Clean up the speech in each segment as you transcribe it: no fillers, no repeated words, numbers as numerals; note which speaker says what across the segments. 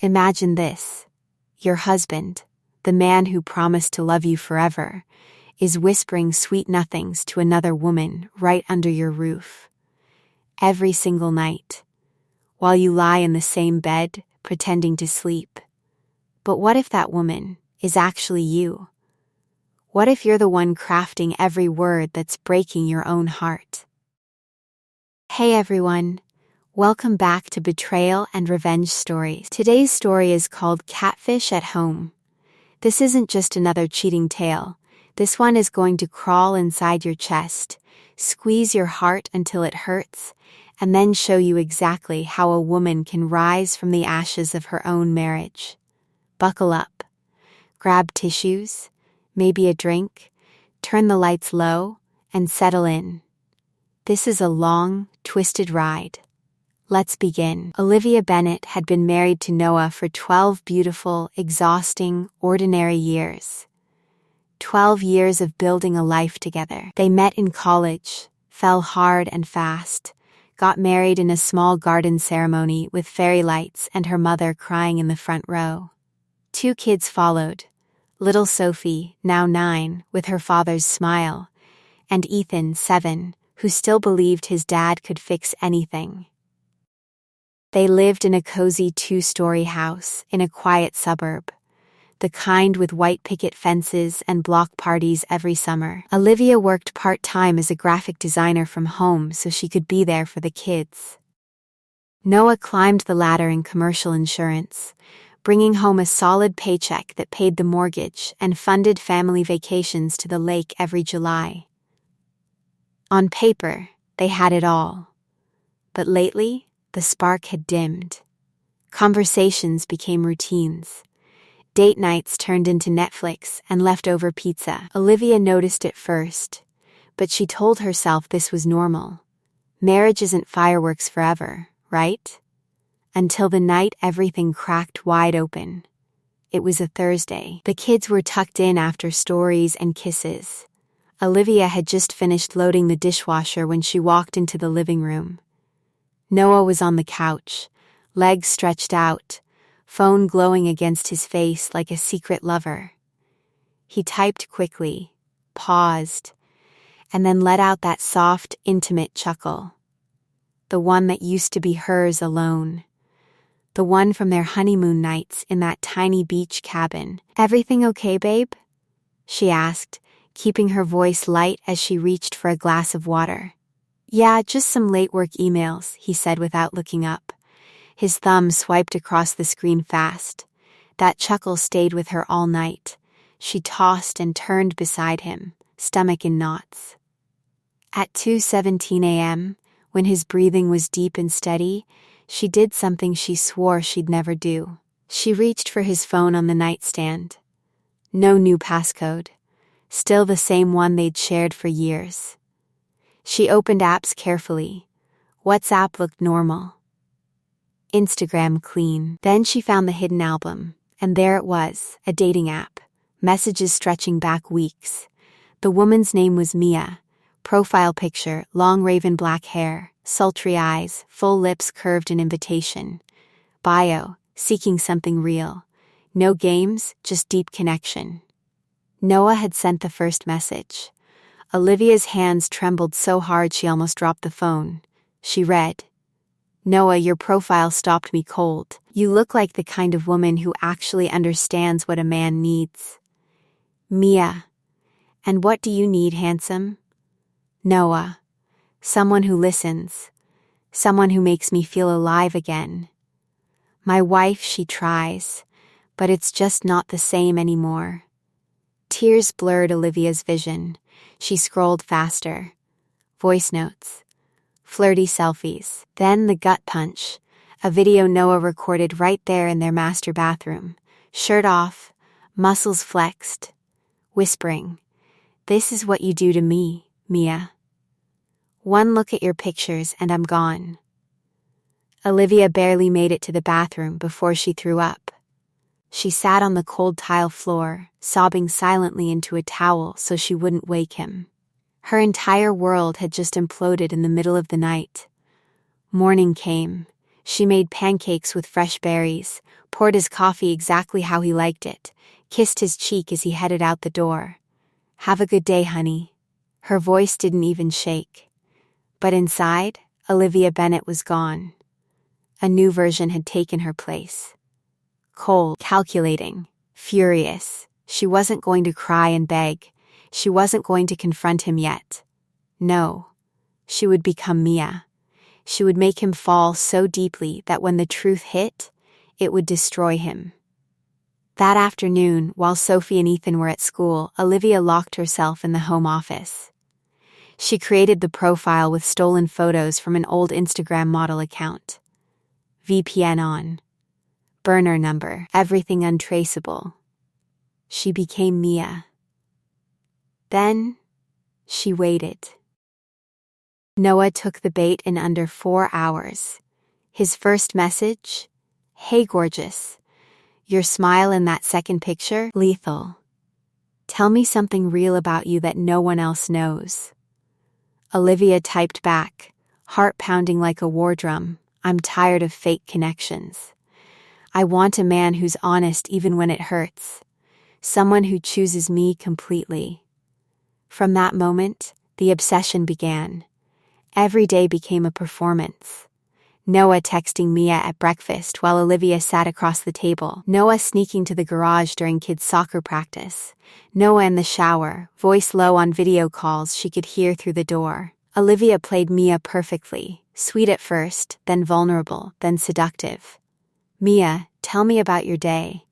Speaker 1: Imagine this. Your husband, the man who promised to love you forever, is whispering sweet nothings to another woman right under your roof. Every single night, while you lie in the same bed, pretending to sleep. But what if that woman is actually you? What if you're the one crafting every word that's breaking your own heart? Hey everyone, welcome back to Betrayal and Revenge Stories. Today's story is called Catfish at Home. This isn't just another cheating tale. This one is going to crawl inside your chest, squeeze your heart until it hurts, and then show you exactly how a woman can rise from the ashes of her own marriage. Buckle up. Grab tissues, maybe a drink, turn the lights low, and settle in. This is a long, twisted ride. Let's begin. Olivia Bennett had been married to Noah for 12 beautiful, exhausting, ordinary years. 12 years of building a life together. They met in college, fell hard and fast, got married in a small garden ceremony with fairy lights and her mother crying in the front row. 2 kids followed. Little Sophie, now 9, with her father's smile, and Ethan, 7, who still believed his dad could fix anything. They lived in a cozy 2-story house in a quiet suburb, the kind with white picket fences and block parties every summer. Olivia worked part-time as a graphic designer from home so she could be there for the kids. Noah climbed the ladder in commercial insurance, bringing home a solid paycheck that paid the mortgage and funded family vacations to the lake every July. On paper, they had it all. But lately, the spark had dimmed. Conversations became routines. Date nights turned into Netflix and leftover pizza. Olivia noticed it first, but she told herself this was normal. Marriage isn't fireworks forever, right? Until the night everything cracked wide open. It was a Thursday. The kids were tucked in after stories and kisses. Olivia had just finished loading the dishwasher when she walked into the living room. Noah was on the couch, legs stretched out, phone glowing against his face like a secret lover. He typed quickly, paused, and then let out that soft, intimate chuckle. The one that used to be hers alone. The one from their honeymoon nights in that tiny beach cabin. "Everything okay, babe?" she asked, keeping her voice light as she reached for a glass of water. "Yeah, just some late work emails," he said without looking up. His thumb swiped across the screen fast. That chuckle stayed with her all night. She tossed and turned beside him, stomach in knots. At 2:17 a.m., when his breathing was deep and steady, she did something she swore she'd never do. She reached for his phone on the nightstand. No new passcode. Still the same one they'd shared for years. She opened apps carefully. WhatsApp looked normal. Instagram clean. Then she found the hidden album, and there it was, a dating app. Messages stretching back weeks. The woman's name was Mia. Profile picture, long raven black hair, sultry eyes, full lips curved in invitation. Bio, seeking something real. No games, just deep connection. Noah had sent the first message. Olivia's hands trembled so hard she almost dropped the phone. She read, "Noah, your profile stopped me cold. You look like the kind of woman who actually understands what a man needs." Mia, "And what do you need, handsome?" Noah, "Someone who listens. Someone who makes me feel alive again. My wife, she tries, but it's just not the same anymore." Tears blurred Olivia's vision. She scrolled faster. Voice notes. Flirty selfies. Then the gut punch. A video Noah recorded right there in their master bathroom. Shirt off, muscles flexed. Whispering, "This is what you do to me, Mia. One look at your pictures and I'm gone." Olivia barely made it to the bathroom before she threw up. She sat on the cold tile floor, sobbing silently into a towel so she wouldn't wake him. Her entire world had just imploded in the middle of the night. Morning came. She made pancakes with fresh berries, poured his coffee exactly how he liked it, kissed his cheek as he headed out the door. "Have a good day, honey." Her voice didn't even shake. But inside, Olivia Bennett was gone. A new version had taken her place. Cold, calculating, furious. She wasn't going to cry and beg. She wasn't going to confront him yet. No. She would become Mia. She would make him fall so deeply that when the truth hit, it would destroy him. That afternoon, while Sophie and Ethan were at school, Olivia locked herself in the home office. She created the profile with stolen photos from an old Instagram model account. VPN on. Burner number, everything untraceable. She became Mia. Then, she waited. Noah took the bait in under 4 hours. His first message? "Hey gorgeous. Your smile in that second picture? Lethal. Tell me something real about you that no one else knows." Olivia typed back, heart pounding like a war drum, "I'm tired of fake connections. I want a man who's honest even when it hurts. Someone who chooses me completely." From that moment, the obsession began. Every day became a performance. Noah texting Mia at breakfast while Olivia sat across the table. Noah sneaking to the garage during kids' soccer practice. Noah in the shower, voice low on video calls she could hear through the door. Olivia played Mia perfectly, sweet at first, then vulnerable, then seductive. "Mia, tell me about your day.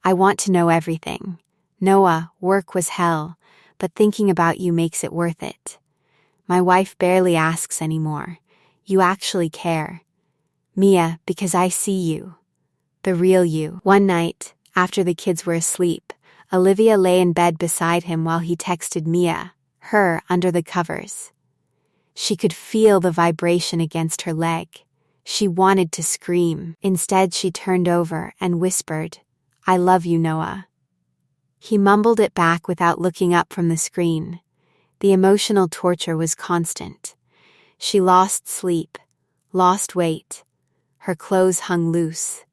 Speaker 1: I want to know everything. Noah, work was hell, but thinking about you makes it worth it. My wife barely asks anymore. You actually care. Mia, because I see you. The real you." One night, after the kids were asleep, Olivia lay in bed beside him while he texted Mia, her under the covers. She could feel the vibration against her leg. She wanted to scream. Instead, she turned over and whispered, "I love you, Noah." He mumbled it back without looking up from the screen. The emotional torture was constant. She lost sleep, lost weight. Her clothes hung loose.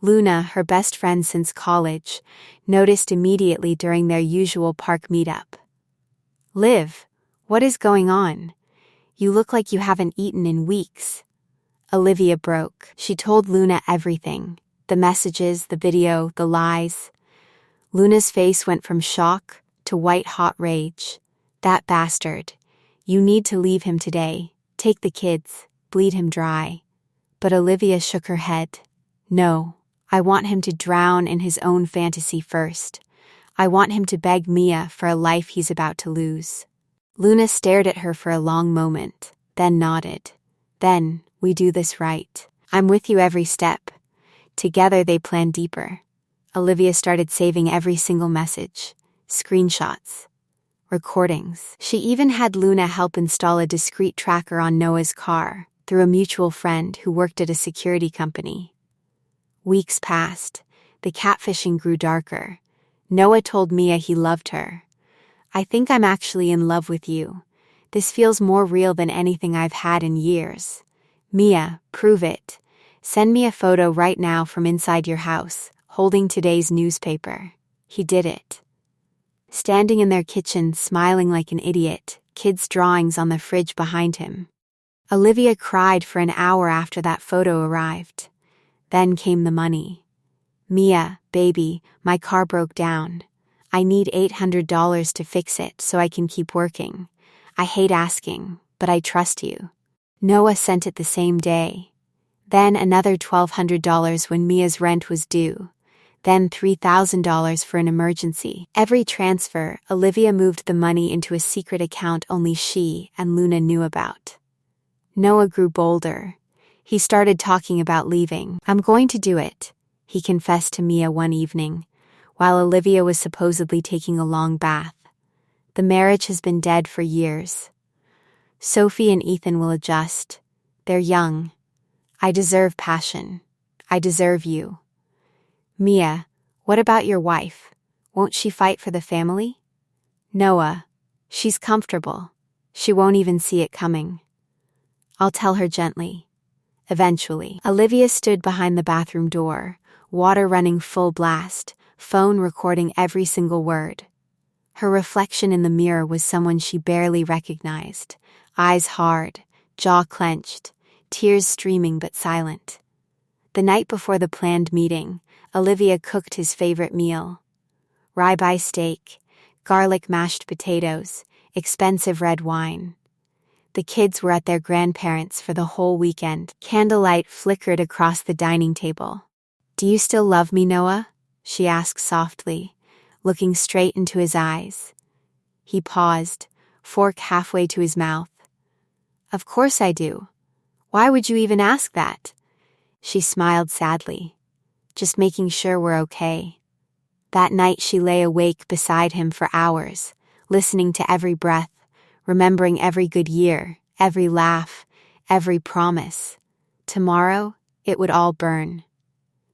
Speaker 1: Luna, her best friend since college, noticed immediately during their usual park meetup. "Liv, what is going on? You look like you haven't eaten in weeks." Olivia broke. She told Luna everything. The messages, the video, the lies. Luna's face went from shock to white-hot rage. "That bastard. You need to leave him today. Take the kids. Bleed him dry." But Olivia shook her head. "No, I want him to drown in his own fantasy first. I want him to beg Mia for a life he's about to lose." Luna stared at her for a long moment, then nodded. "Then, we do this right. I'm with you every step." Together they planned deeper. Olivia started saving every single message, screenshots, recordings. She even had Luna help install a discreet tracker on Noah's car through a mutual friend who worked at a security company. Weeks passed. The catfishing grew darker. Noah told Mia he loved her. "I think I'm actually in love with you. This feels more real than anything I've had in years. Mia, prove it. Send me a photo right now from inside your house, holding today's newspaper." He did it. Standing in their kitchen, smiling like an idiot, kids' drawings on the fridge behind him. Olivia cried for an hour after that photo arrived. Then came the money. "Mia, baby, my car broke down. I need $800 to fix it so I can keep working. I hate asking, but I trust you." Noah sent it the same day. Then another $1,200 when Mia's rent was due. Then $3,000 for an emergency. Every transfer, Olivia moved the money into a secret account only she and Luna knew about. Noah grew bolder. He started talking about leaving. "I'm going to do it," he confessed to Mia one evening, while Olivia was supposedly taking a long bath. "The marriage has been dead for years. Sophie and Ethan will adjust. They're young. I deserve passion. I deserve you. Mia, what about your wife? Won't she fight for the family?" "Noah, she's comfortable. She won't even see it coming. I'll tell her gently. Eventually, Olivia stood behind the bathroom door, water running full blast, phone recording every single word. Her reflection in the mirror was someone she barely recognized, eyes hard, jaw clenched, tears streaming but silent. The night before the planned meeting, Olivia cooked his favorite meal. Ribeye steak, garlic mashed potatoes, expensive red wine. The kids were at their grandparents' for the whole weekend. Candlelight flickered across the dining table. "Do you still love me, Noah?" she asked softly, looking straight into his eyes. He paused, fork halfway to his mouth. "Of course I do. Why would you even ask that?" She smiled sadly. "Just making sure we're okay." That night she lay awake beside him for hours, listening to every breath, remembering every good year, every laugh, every promise. Tomorrow, it would all burn.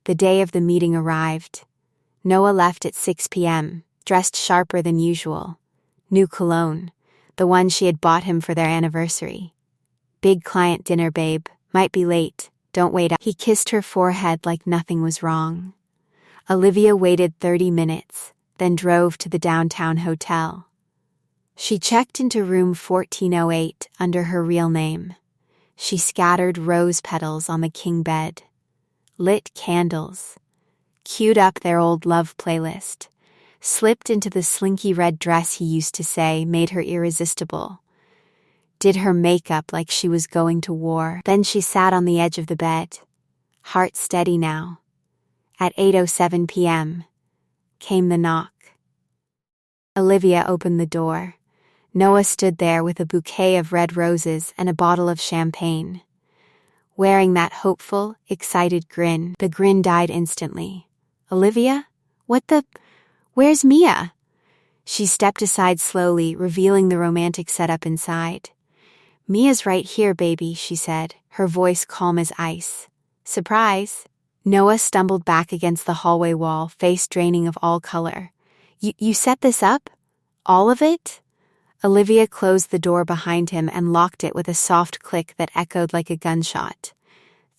Speaker 1: The day of the meeting arrived. Noah left at 6 p.m., dressed sharper than usual. New cologne, the one she had bought him for their anniversary. "Big client dinner, babe. Might be late. Don't wait up." He kissed her forehead like nothing was wrong. Olivia waited 30 minutes, then drove to the downtown hotel. She checked into room 1408 under her real name. She scattered rose petals on the king bed, lit candles, queued up their old love playlist, slipped into the slinky red dress he used to say made her irresistible, did her makeup like she was going to war. Then she sat on the edge of the bed, heart steady now. At 8:07 p.m., came the knock. Olivia opened the door. Noah stood there with a bouquet of red roses and a bottle of champagne. Wearing that hopeful, excited grin, the grin died instantly. "Olivia? Where's Mia?" She stepped aside slowly, revealing the romantic setup inside. "Mia's right here, baby," she said, her voice calm as ice. "Surprise." Noah stumbled back against the hallway wall, face draining of all color. You set this up? All of it?" Olivia closed the door behind him and locked it with a soft click that echoed like a gunshot.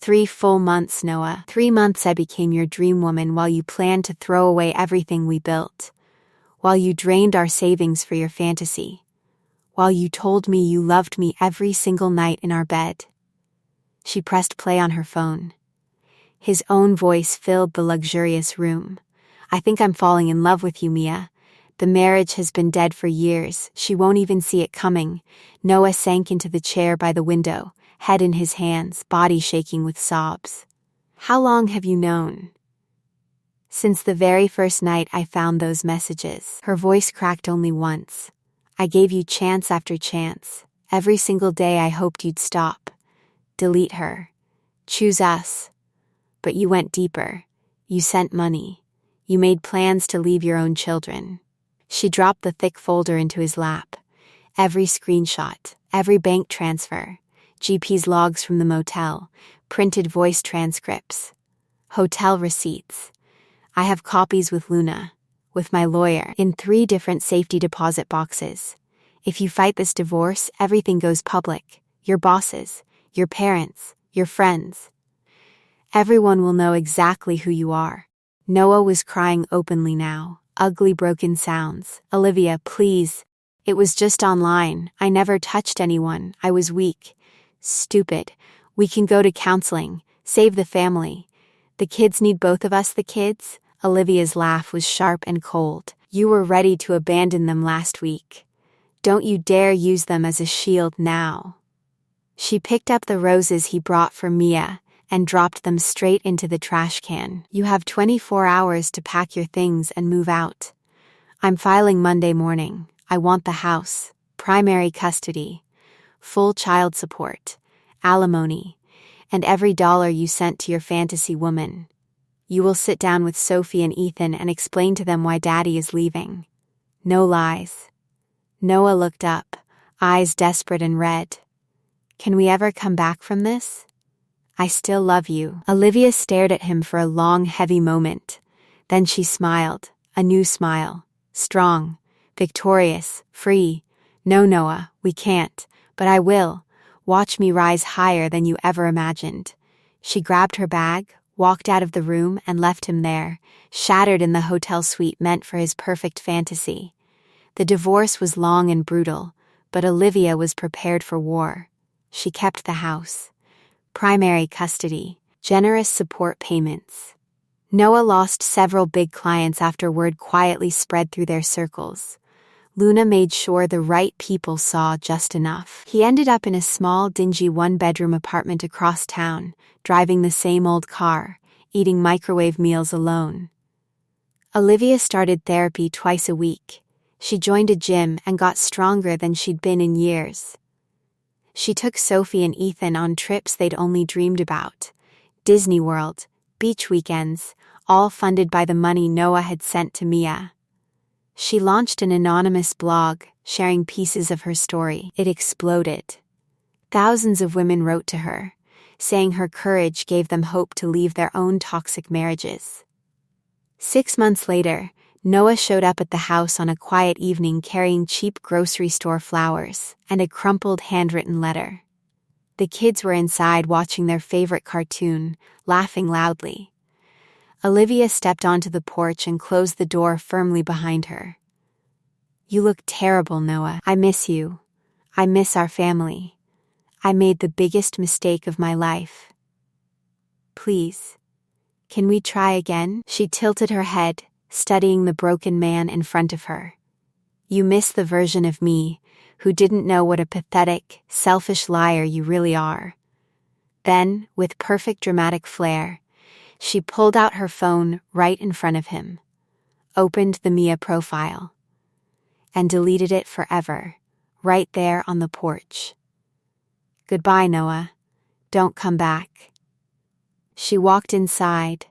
Speaker 1: 3 full months, Noah. 3 months I became your dream woman while you planned to throw away everything we built. While you drained our savings for your fantasy. While you told me you loved me every single night in our bed. She pressed play on her phone. His own voice filled the luxurious room. "I think I'm falling in love with you, Mia. The marriage has been dead for years. She won't even see it coming." Noah sank into the chair by the window, head in his hands, body shaking with sobs. "How long have you known?" "Since the very first night I found those messages." Her voice cracked only once. "I gave you chance after chance. Every single day I hoped you'd stop. Delete her. Choose us. But you went deeper. You sent money. You made plans to leave your own children." She dropped the thick folder into his lap. Every screenshot, every bank transfer, GP's logs from the motel, printed voice transcripts, hotel receipts. "I have copies with Luna, with my lawyer, in 3 different safety deposit boxes. If you fight this divorce, everything goes public. Your bosses, your parents, your friends. Everyone will know exactly who you are." Noah was crying openly now, ugly broken sounds. "Olivia, please. It was just online. I never touched anyone. I was weak. Stupid. We can go to counseling. Save the family. The kids need both of us, the kids." Olivia's laugh was sharp and cold. "You were ready to abandon them last week. Don't you dare use them as a shield now." She picked up the roses he brought for Mia and dropped them straight into the trash can. "You have 24 hours to pack your things and move out. I'm filing Monday morning. I want the house, primary custody, full child support, alimony, and every dollar you sent to your fantasy woman. You will sit down with Sophie and Ethan and explain to them why Daddy is leaving. No lies." Noah looked up, eyes desperate and red. "Can we ever come back from this? I still love you." Olivia stared at him for a long, heavy moment. Then she smiled, a new smile. Strong, victorious, free. "No, Noah, we can't, but I will. Watch me rise higher than you ever imagined. She grabbed her bag, walked out of the room, and left him there, shattered in the hotel suite meant for his perfect fantasy. The divorce was long and brutal, but Olivia was prepared for war. She kept the house. Primary custody, generous support payments. Noah lost several big clients after word quietly spread through their circles. Luna made sure the right people saw just enough. He ended up in a small, dingy one-bedroom apartment across town, driving the same old car, eating microwave meals alone. Olivia started therapy twice a week. She joined a gym and got stronger than she'd been in years. She took Sophie and Ethan on trips they'd only dreamed about. Disney World, beach weekends, all funded by the money Noah had sent to Mia. She launched an anonymous blog, sharing pieces of her story. It exploded. Thousands of women wrote to her, saying her courage gave them hope to leave their own toxic marriages. 6 months later, Noah showed up at the house on a quiet evening carrying cheap grocery store flowers and a crumpled handwritten letter. The kids were inside watching their favorite cartoon, laughing loudly. Olivia stepped onto the porch and closed the door firmly behind her. "You look terrible, Noah. I miss you. I miss our family. I made the biggest mistake of my life. Please, can we try again?" She tilted her head, studying the broken man in front of her. "You miss the version of me who didn't know what a pathetic, selfish liar you really are." Then, with perfect dramatic flair, she pulled out her phone right in front of him, opened the Mia profile, and deleted it forever, right there on the porch. "Goodbye, Noah. Don't come back." She walked inside,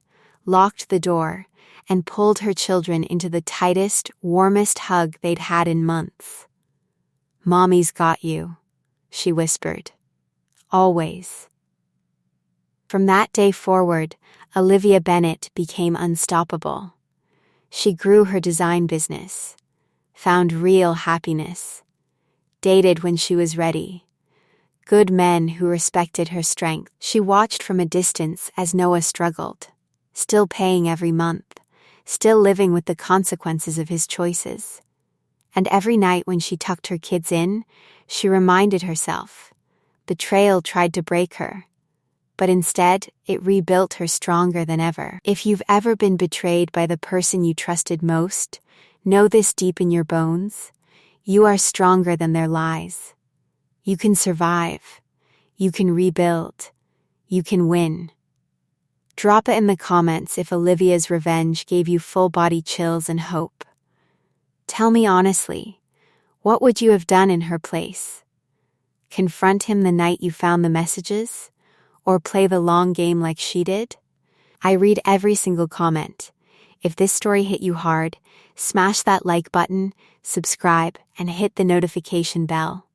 Speaker 1: locked the door, and pulled her children into the tightest, warmest hug they'd had in months. "Mommy's got you," she whispered. "Always." From that day forward, Olivia Bennett became unstoppable. She grew her design business, found real happiness, dated when she was ready. Good men who respected her strength. She watched from a distance as Noah struggled, still paying every month, still living with the consequences of his choices. And every night when she tucked her kids in, she reminded herself, betrayal tried to break her, but instead, it rebuilt her stronger than ever. If you've ever been betrayed by the person you trusted most, know this deep in your bones: you are stronger than their lies. You can survive. You can rebuild. You can win. Drop it in the comments if Olivia's revenge gave you full-body chills and hope. Tell me honestly, what would you have done in her place? Confront him the night you found the messages? Or play the long game like she did? I read every single comment. If this story hit you hard, smash that like button, subscribe, and hit the notification bell.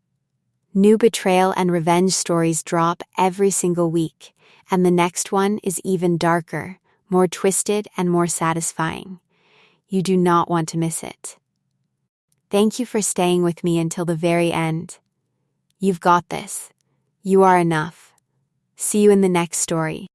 Speaker 1: New betrayal and revenge stories drop every single week, and the next one is even darker, more twisted, and more satisfying. You do not want to miss it. Thank you for staying with me until the very end. You've got this. You are enough. See you in the next story.